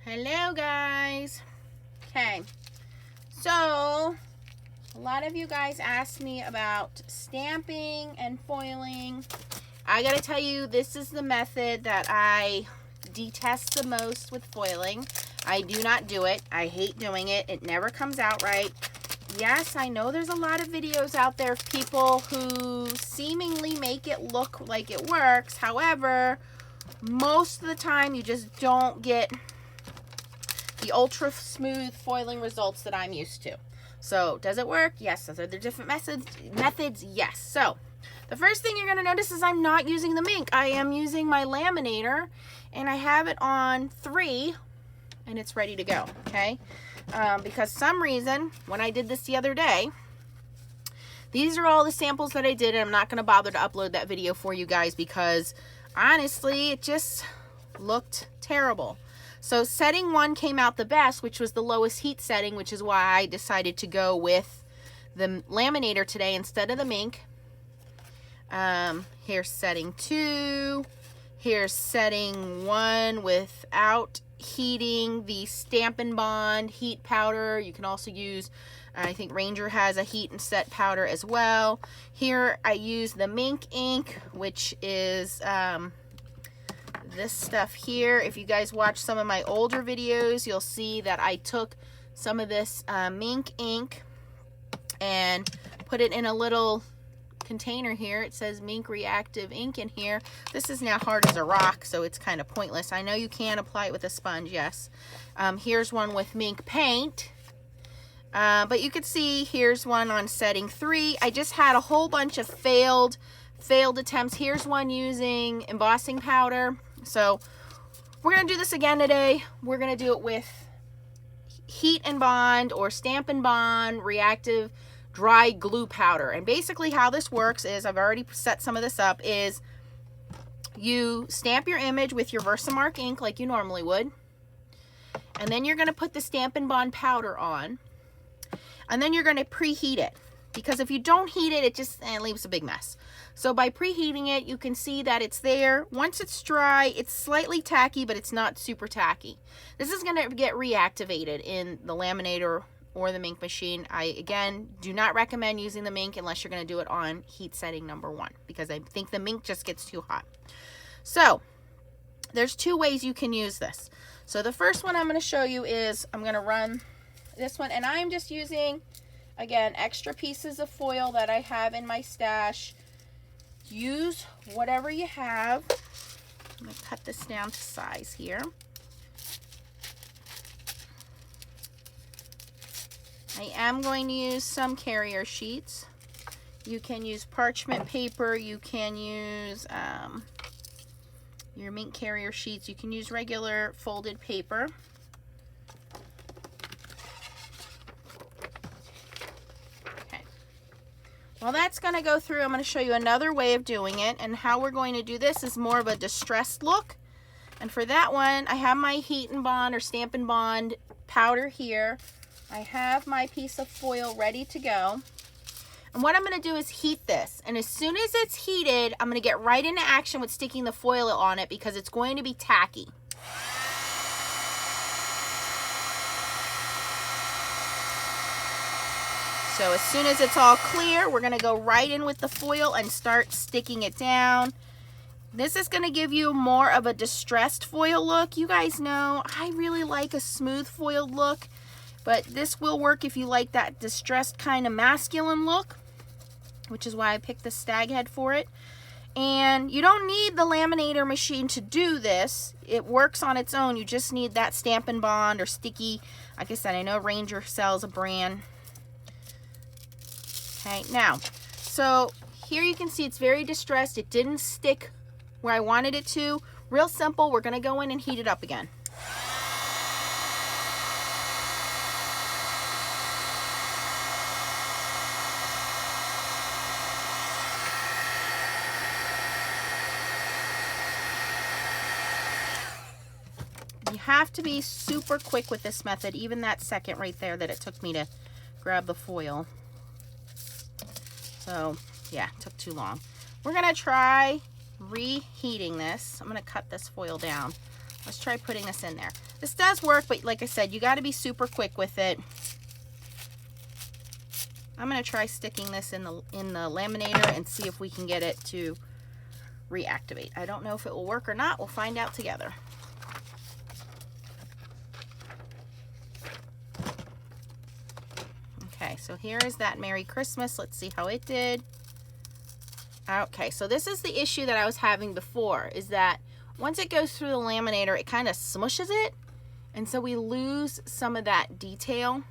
Hello guys. Okay, so a lot of you guys asked me about stamping and foiling. I gotta tell you, this is the method that I detest the most with foiling. I do not do it. I hate doing it. It never comes out right. Yes, I know there's a lot of videos out there of people who seemingly make it look like it works. However, most of the time you just don't get the ultra smooth foiling results that I'm used to. So does it work? Yes. Are there different methods? Yes. So the first thing you're going to notice is I'm not using the ink. I am using my laminator, and I have it on 3 and it's ready to go. Okay, because some reason when I did this the other day, these are all the samples that I did, and I'm not going to bother to upload that video for you guys because honestly it just looked terrible. So setting 1 came out the best, which was the lowest heat setting, which is why I decided to go with the laminator today instead of the Mink. Here's setting 2. Here's setting 1 without heating the Stampin' Bond heat powder. You can also use, I think Ranger has a heat and set powder as well. Here I use the Mink ink, which is this stuff here. If you guys watch some of my older videos, you'll see that I took some of this Mink ink and put it in a little container here. It says Mink reactive ink in here. This is now hard as a rock, so it's kind of pointless. I know you can apply it with a sponge, yes. Here's one with Mink paint, but you can see here's one on setting 3. I just had a whole bunch of failed attempts. Here's one using embossing powder. So we're going to do this again today. We're going to do it with Heat and Bond or Stampin' Bond reactive dry glue powder. And basically how this works is, I've already set some of this up, is you stamp your image with your Versamark ink like you normally would, and then you're going to put the Stampin' Bond powder on, and then you're going to preheat it, because if you don't heat it, it just leaves a big mess. So by preheating it, you can see that it's there. Once it's dry, it's slightly tacky, but it's not super tacky. This is going to get reactivated in the laminator or the Mink machine. I, again, do not recommend using the Mink unless you're going to do it on heat setting number 1, because I think the Mink just gets too hot. So there's 2 ways you can use this. So the first one I'm going to show you is I'm going to run this one, and I'm just using, again, extra pieces of foil that I have in my stash. Use whatever you have. I'm going to cut this down to size here. I am going to use some carrier sheets. You can use parchment paper. You can use your Mink carrier sheets. You can use regular folded paper. Well, that's going to go through. I'm going to show you another way of doing it, and how we're going to do this is more of a distressed look. And for that one, I have my Heat and Bond or Stampin' Bond powder here. I have my piece of foil ready to go. And what I'm going to do is heat this. And as soon as it's heated, I'm going to get right into action with sticking the foil on it, because it's going to be tacky. So as soon as it's all clear, we're going to go right in with the foil and start sticking it down. This is going to give you more of a distressed foil look. You guys know I really like a smooth foiled look, but this will work if you like that distressed kind of masculine look, which is why I picked the stag head for it. And you don't need the laminator machine to do this. It works on its own. You just need that Stampin' Bond or sticky. Like I said, I know Ranger sells a brand. Okay, now, so here you can see it's very distressed. It didn't stick where I wanted it to. Real simple. We're going to go in and heat it up again. You have to be super quick with this method, even that second right there that it took me to grab the foil. So yeah, it took too long. We're going to try reheating this. I'm going to cut this foil down. Let's try putting this in there. This does work, but like I said, you got to be super quick with it. I'm going to try sticking this in the laminator and see if we can get it to reactivate. I don't know if it will work or not. We'll find out together. Okay, so here is that Merry Christmas. Let's see how it did. Okay, so this is the issue that I was having before, is that once it goes through the laminator, it kind of smushes it, and so we lose some of that detail.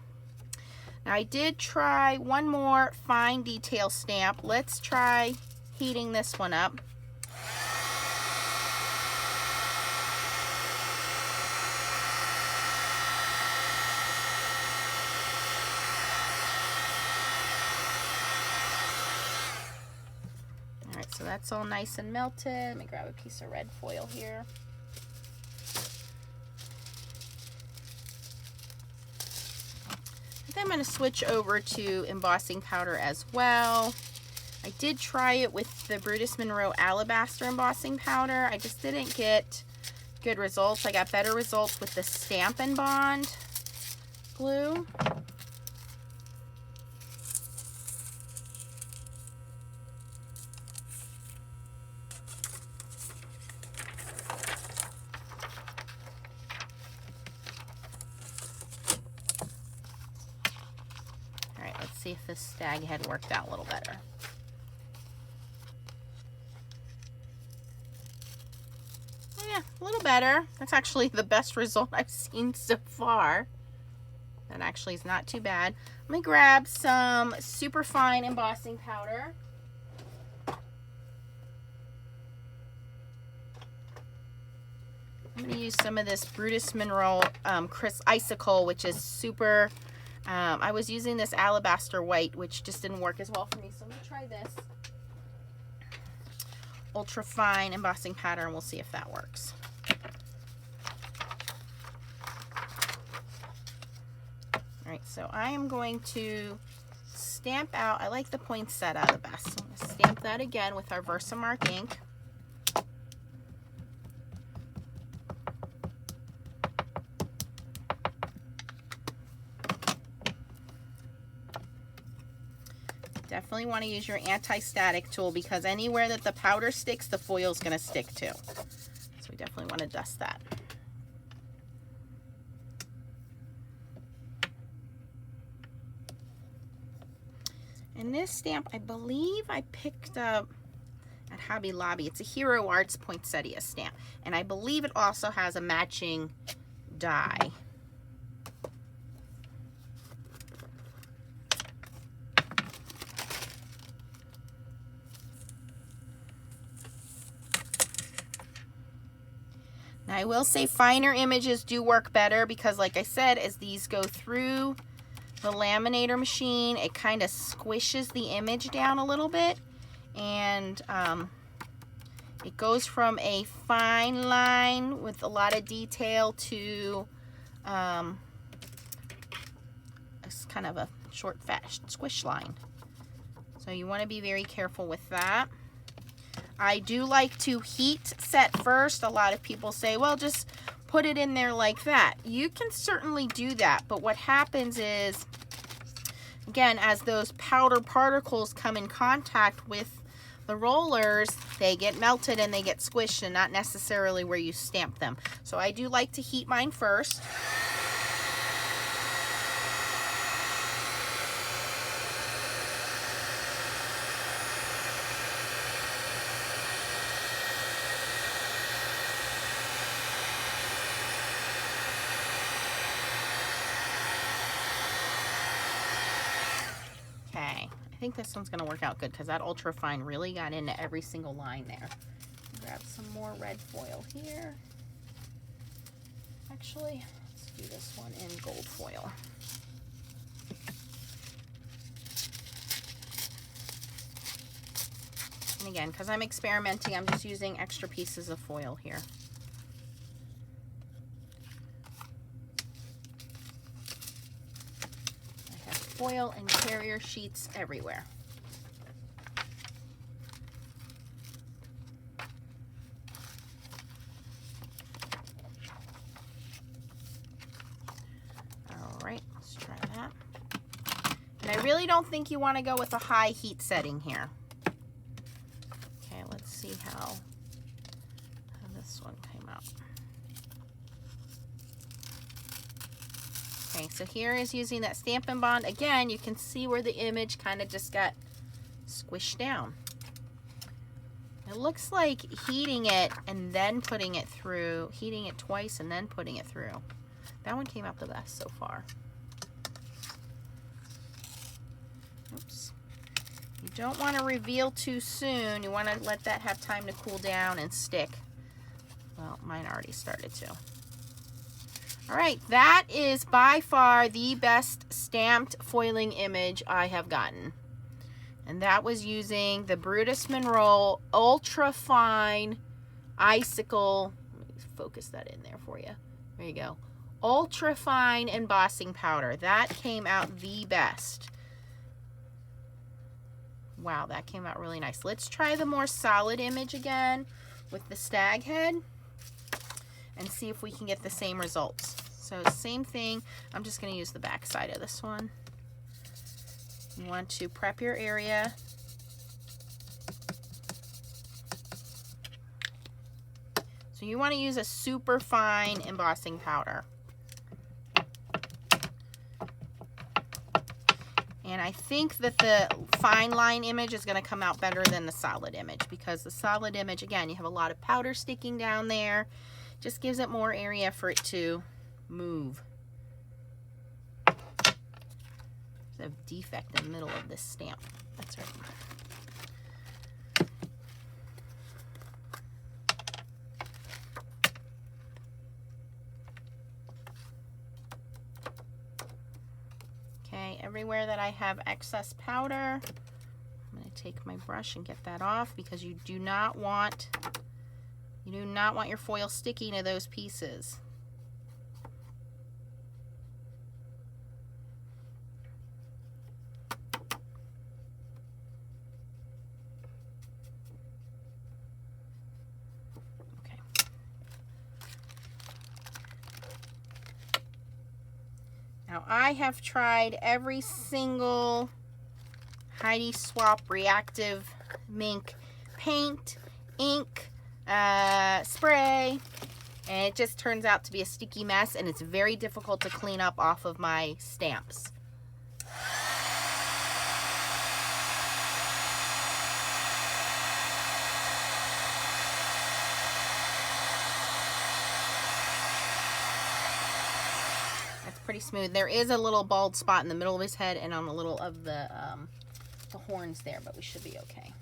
Now I did try one more fine detail stamp. Let's try heating this one up. All right, so that's all nice and melted. Let me grab a piece of red foil here. I'm going to switch over to embossing powder as well. I did try it with the Brutus Monroe Alabaster embossing powder. I just didn't get good results. I got better results with the Stampin' Bond glue. See if this stag head worked out a little better. Yeah, a little better. That's actually the best result I've seen so far. That actually is not too bad. Let me grab some super fine embossing powder. I'm going to use some of this Brutus Monroe Crisp Icicle, which is super... I was using this Alabaster White, which just didn't work as well for me, so I'm going to try this ultra fine embossing powder, and we'll see if that works. Alright, so I am going to stamp out, I like the poinsettia the best, so I'm going to stamp that again with our Versamark ink. Definitely want to use your anti-static tool, because anywhere that the powder sticks, the foil is going to stick too. So we definitely want to dust that. And this stamp, I believe I picked up at Hobby Lobby. It's a Hero Arts Poinsettia stamp. And I believe it also has a matching die. Now, I will say finer images do work better, because like I said, as these go through the laminator machine, it kind of squishes the image down a little bit, and it goes from a fine line with a lot of detail to it's kind of a short, fast squish line. So you want to be very careful with that. I do like to heat set first. A lot of people say, well, just put it in there like that. You can certainly do that, but what happens is, again, as those powder particles come in contact with the rollers, they get melted and they get squished, and not necessarily where you stamp them. So I do like to heat mine first. Okay, I think this one's going to work out good, because that ultra fine really got into every single line there. Grab some more red foil here. Actually, let's do this one in gold foil. And again, because I'm experimenting, I'm just using extra pieces of foil here. Foil and carrier sheets everywhere. really don't think you want to go with a high heat setting here. Okay, let's see how this one came out. Okay, so here is using that Stampin' Bond. Again, you can see where the image kind of just got squished down. It looks like heating it and then putting it through, heating it twice and then putting it through. That one came out the best so far. Oops. You don't want to reveal too soon. You want to let that have time to cool down and stick. Well, mine already started to. All right, that is by far the best stamped foiling image I have gotten. And that was using the Brutus Monroe Ultra Fine Icicle. Let me focus that in there for you. There you go. Ultra Fine Embossing Powder. That came out the best. Wow, that came out really nice. Let's try the more solid image again with the stag head and see if we can get the same results. So same thing. I'm just going to use the back side of this one. You want to prep your area. So you want to use a super fine embossing powder. And I think that the fine line image is going to come out better than the solid image, because the solid image, again, you have a lot of powder sticking down there. Just gives it more area for it to move. There's a defect in the middle of this stamp. That's right. Okay, everywhere that I have excess powder, I'm going to take my brush and get that off, because you do not want your foil sticking to those pieces. Now, I have tried every single Heidi Swapp reactive mink paint, ink, spray, and it just turns out to be a sticky mess, and it's very difficult to clean up off of my stamps. Pretty smooth. There is a little bald spot in the middle of his head and on a little of the horns there, but we should be okay.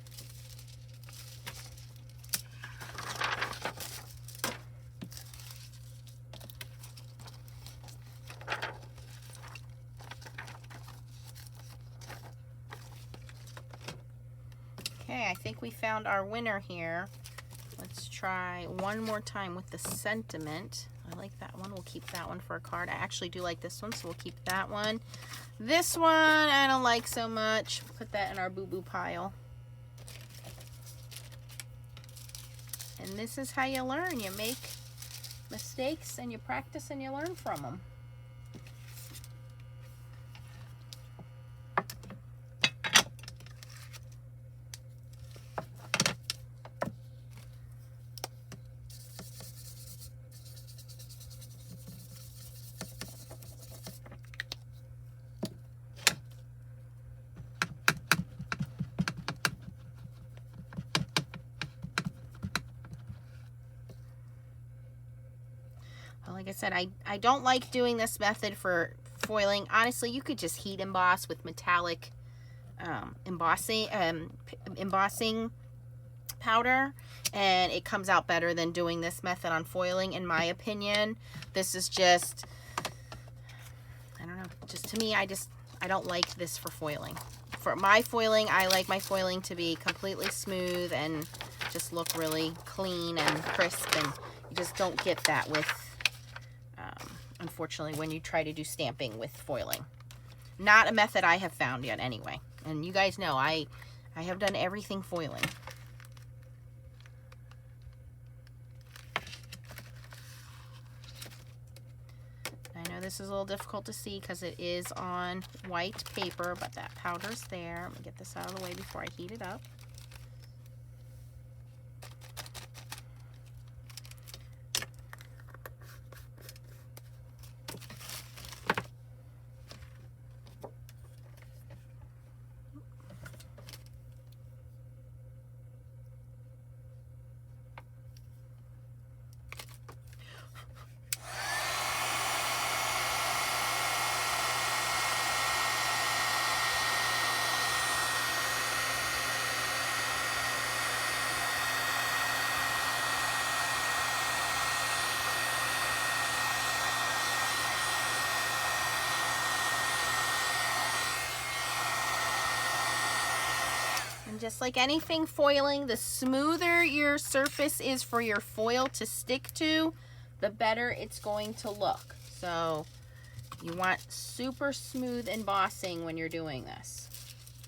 Okay, I think we found our winner here. Let's try one more time with the sentiment. I like that one. We'll keep that one for a card. I actually do like this one, so we'll keep that one. This one I don't like so much. Put that in our boo-boo pile. And this is how you learn. You make mistakes and you practice and you learn from them. Like I said, I don't like doing this method for foiling. Honestly, you could just heat emboss with metallic embossing powder, and it comes out better than doing this method on foiling, in my opinion. This is just, I don't know, just to me, I don't like this for foiling. For my foiling, I like my foiling to be completely smooth and just look really clean and crisp, and you just don't get that with unfortunately, when you try to do stamping with foiling. Not a method I have found yet anyway. And you guys know I have done everything foiling. I know this is a little difficult to see because it is on white paper, but that powder's there. I'm gonna get this out of the way before I heat it up. And just like anything foiling, the smoother your surface is for your foil to stick to, the better it's going to look. So you want super smooth embossing when you're doing this.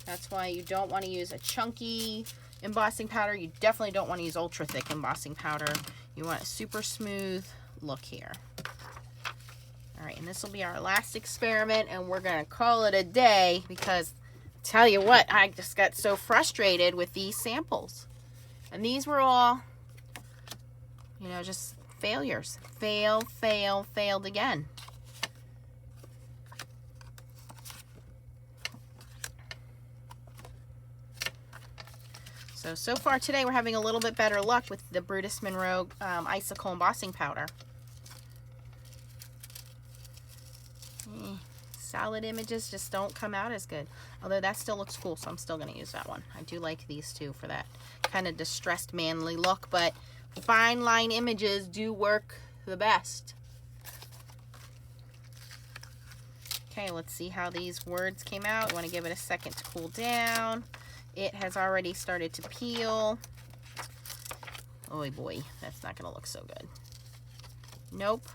That's why you don't want to use a chunky embossing powder. You definitely don't want to use ultra thick embossing powder. You want a super smooth look here. All right, and this will be our last experiment, and we're gonna call it a day because tell you what, I just got so frustrated with these samples. And these were all, you know, just failures. Failed again. So far today we're having a little bit better luck with the Brutus Monroe Icicle Embossing Powder. Solid images just don't come out as good. Although that still looks cool, so I'm still going to use that one. I do like these two for that kind of distressed manly look, but fine line images do work the best. Okay, let's see how these words came out. I want to give it a second to cool down. It has already started to peel. Oh boy, that's not going to look so good. Nope.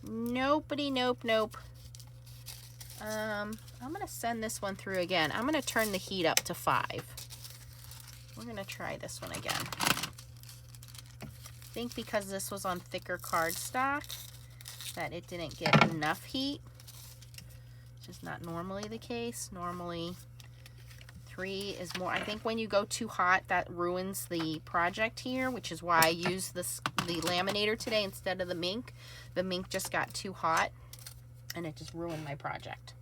Nopety, nope. I'm going to send this one through again. I'm going to turn the heat up to 5. We're going to try this one again. I think because this was on thicker cardstock that it didn't get enough heat, which is not normally the case. Normally 3 is more. I think when you go too hot, that ruins the project here, which is why I used the laminator today instead of the Mink. The Mink just got too hot and it just ruined my project.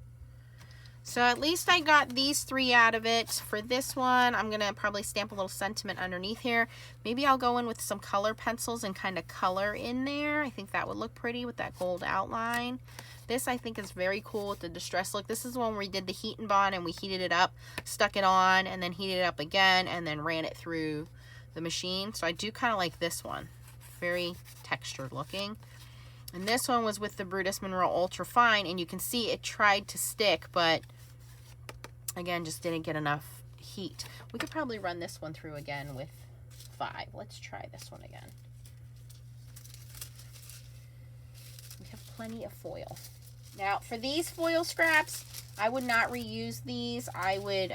So at least I got these 3 out of it. For this one, I'm gonna probably stamp a little sentiment underneath here. Maybe I'll go in with some color pencils and kind of color in there. I think that would look pretty with that gold outline. This I think is very cool with the distress look. This is the one where we did the heat and bond and we heated it up, stuck it on, and then heated it up again, and then ran it through the machine. So I do kind of like this one. Very textured looking. And this one was with the Brutus Monroe Ultra Fine, and you can see it tried to stick, but again, just didn't get enough heat. We could probably run this one through again with 5. Let's try this one again. We have plenty of foil. Now, for these foil scraps, I would not reuse these. I would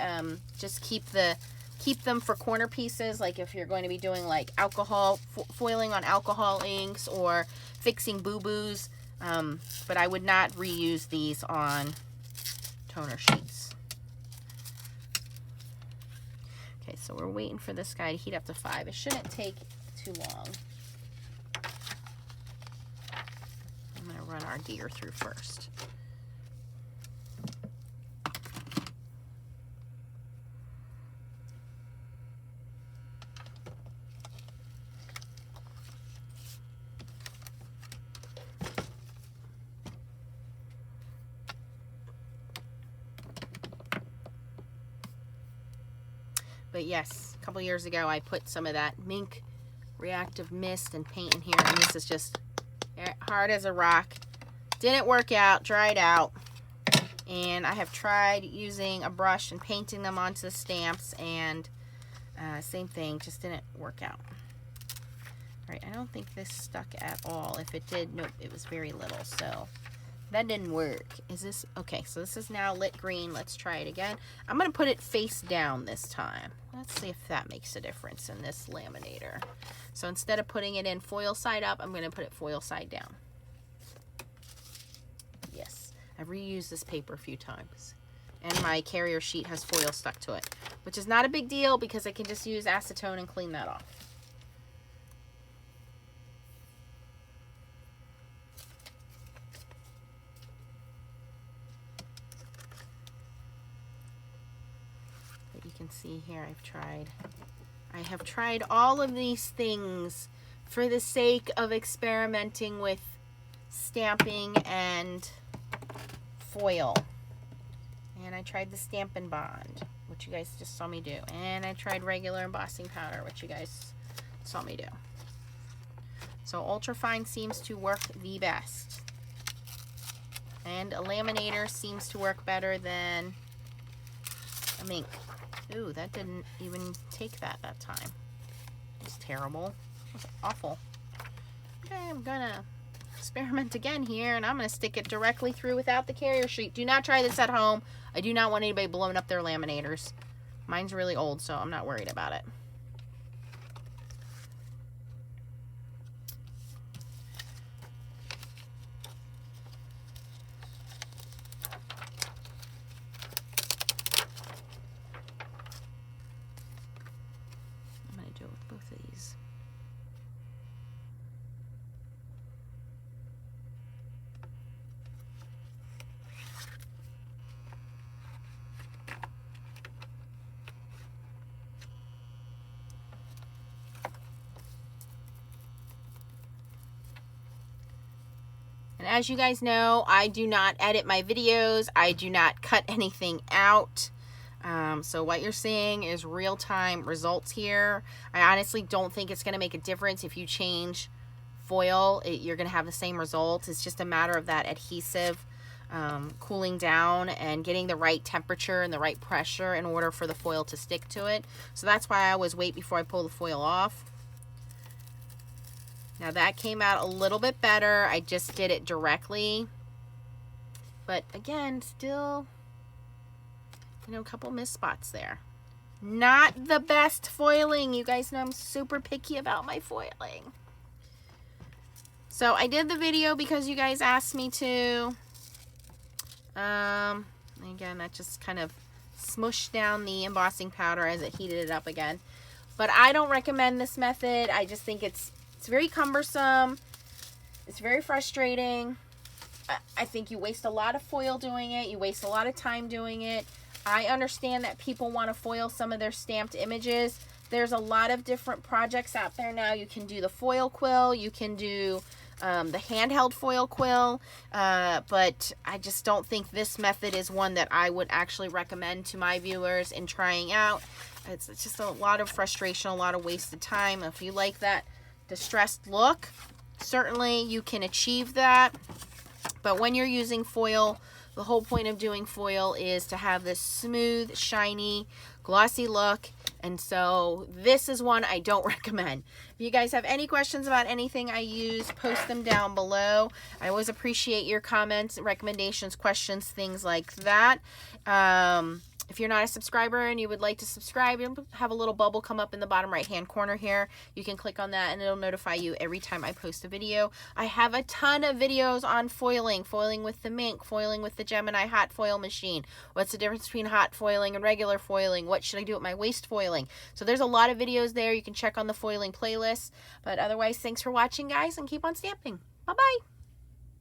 just keep them for corner pieces, like if you're going to be doing like alcohol, foiling on alcohol inks or fixing boo-boos. But I would not reuse these on toner sheets. Okay, so we're waiting for this guy to heat up to 5. It shouldn't take too long. I'm going to run our deer through first. But yes, a couple years ago I put some of that Mink reactive mist and paint in here, and this is just hard as a rock. Didn't work out, dried out. And I have tried using a brush and painting them onto the stamps, and same thing, just didn't work out. All right, I don't think this stuck at all. If it did, nope, it was very little, so that didn't work. Is this okay? So this is now lit green. Let's try it again. I'm gonna put it face down this time. Let's see if that makes a difference in this laminator. So instead of putting it in foil side up, I'm gonna put it foil side down. Yes, I've reused this paper a few times. And my carrier sheet has foil stuck to it, which is not a big deal because I can just use acetone and clean that off. But you can see here I have tried all of these things for the sake of experimenting with stamping and foil. And I tried the Stampin' Bond, which you guys just saw me do. And I tried regular embossing powder, which you guys saw me do. So ultrafine seems to work the best. And a laminator seems to work better than a mink. Ooh, that didn't even take that time. It's terrible. It was awful. Okay, I'm gonna experiment again here, and I'm gonna stick it directly through without the carrier sheet. Do not try this at home. I do not want anybody blowing up their laminators. Mine's really old, so I'm not worried about it. I'm gonna do it with both of these. And as you guys know, I do not edit my videos. I do not cut anything out. So what you're seeing is real-time results here. I honestly don't think it's going to make a difference if you change foil. You're going to have the same results. It's just a matter of that adhesive cooling down and getting the right temperature and the right pressure in order for the foil to stick to it. So that's why I always wait before I pull the foil off. Now that came out a little bit better. I just did it directly. But again, still, you know, a couple missed spots there. Not the best foiling. You guys know I'm super picky about my foiling. So I did the video because you guys asked me to. Again, that just kind of smushed down the embossing powder as it heated it up again. But I don't recommend this method. I just think it's very cumbersome. It's very frustrating. I think you waste a lot of foil doing it. You waste a lot of time doing it. I understand that people want to foil some of their stamped images. There's a lot of different projects out there now. You can do the foil quill. You can do the handheld foil quill. But I just don't think this method is one that I would actually recommend to my viewers in trying out. It's just a lot of frustration, a lot of wasted time. If you like that distressed look, certainly you can achieve that. But when you're using foil, the whole point of doing foil is to have this smooth, shiny, glossy look. And so this is one I don't recommend. If you guys have any questions about anything I use, post them down below. I always appreciate your comments, recommendations, questions, things like that. If you're not a subscriber and you would like to subscribe, you'll have a little bubble come up in the bottom right hand corner here. You can click on that and it'll notify you every time I post a video. I have a ton of videos on foiling, foiling with the Mink, foiling with the Gemini hot foil machine. What's the difference between hot foiling and regular foiling? What should I do with my waste foiling? So there's a lot of videos there. You can check on the foiling playlist. But otherwise, thanks for watching, guys, and keep on stamping. Bye-bye.